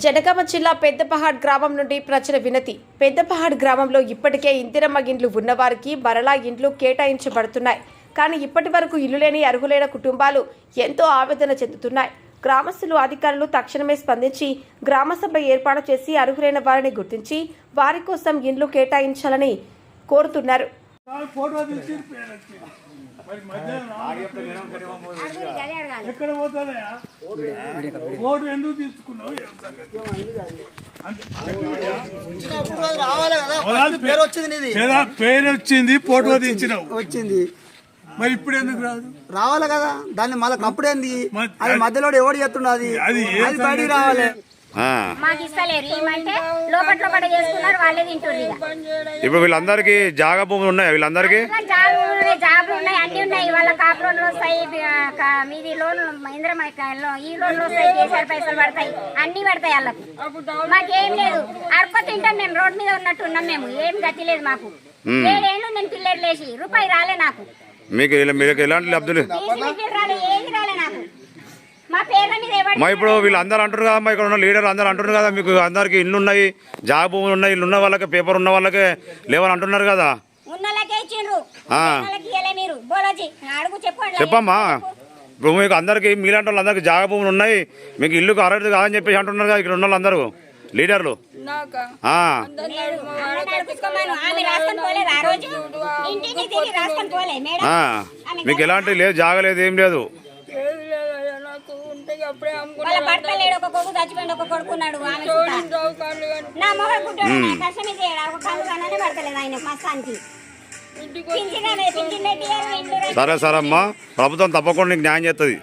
జనగామ జిల్లా పెద్దపహాడ్ గ్రామం నుండి ప్రజల వినతి. పెద్దపహాడ్ గ్రామంలో ఇప్పటికే ఇందిరమ్మ ఇండ్లు ఉన్నవారికి మరలా ఇండ్లు కేటాయించబడుతున్నాయి. కానీ ఇప్పటి వరకు ఇల్లు లేని అర్హులైన కుటుంబాలు ఎంతో ఆవేదన చెందుతున్నాయి. గ్రామస్తులు అధికారులు తక్షణమే స్పందించి గ్రామసభ ఏర్పాటు చేసి అర్హులైన వారిని గుర్తించి వారి కోసం ఇండ్లు కేటాయించాలని కోరుతున్నారు. పేరు వచ్చింది, ఫోటో దించినావు వచ్చింది, మరి ఇప్పుడు ఎందుకు రాదు? రావాలి కదా. దాన్ని మళ్ళీ అప్పుడేంది, అది మధ్యలో ఎవడు చేస్తున్నది, అది బయటికి రావాలి. మాకు ఇస్తలేరు, ఏమంటే లోపల చేసుకున్నారు, వాళ్ళే తింటారు. ఇప్పుడు వీళ్ళందరికీ జాగా భూములు ఉన్నాయి, వీళ్ళందరికీ జాబులు ఉన్నాయి, అన్ని ఉన్నాయి. వాళ్ళ కాపు లోన్లు వస్తాయి, మీది లోన్ ఇంద్రమలో ఈ లోన్లు వస్తాయి, కేసీఆర్ పైసలు పడతాయి, అన్ని పడతాయి వాళ్ళకి. మాకేం లేదు, అరప తింటాం మేము, రోడ్ మీద ఉన్నట్టు ఉన్నాం మేము. ఏం గతి లేదు మాకు. 7 ఏళ్ళు నేను పిల్లలు లేచి రూపాయి రాలే నాకు. మీకు ఎలాంటి లబ్ధులు రాలే, ఏది రాలే నాకు. మా పేర్ల మీద మా ఇప్పుడు వీళ్ళందరూ అంటారు కదా, మా ఇక్కడ ఉన్న లీడర్లు అందరూ అంటున్నారు కదా, మీకు అందరికి ఇల్లు ఉన్నాయి, జాగా భూములు ఉన్నాయి, ఇల్లు ఉన్న వాళ్ళకి పేపర్ ఉన్న వాళ్ళకే లేవని అంటున్నారు కదా. చెప్పమ్మా, ఇప్పుడు మీకు అందరికి మీలాంటి వాళ్ళందరికీ జాగా భూములు ఉన్నాయి, మీకు ఇల్లుకు అర్హత కాదని చెప్పేసి అంటున్నారు కదా ఇక్కడ ఉన్న వాళ్ళందరూ లీడర్లు. మీకు ఎలాంటి లేదు, జాగా లేదు, ఏం లేదు. వాళ్ళ భర్త లేడు, ఒక కొడుకు చచ్చిపోయింది, ఒక కొడుకున్నాడు. నా మొహం కుట్టాడు, కష్టమే చేయడు, ఒక కళ్ళు కన్నానే పడతలేదు ఆయన మస్తానికి. సరే అమ్మా, ప్రభుత్వం తప్పకుండా నీకు న్యాయం చేస్తుంది.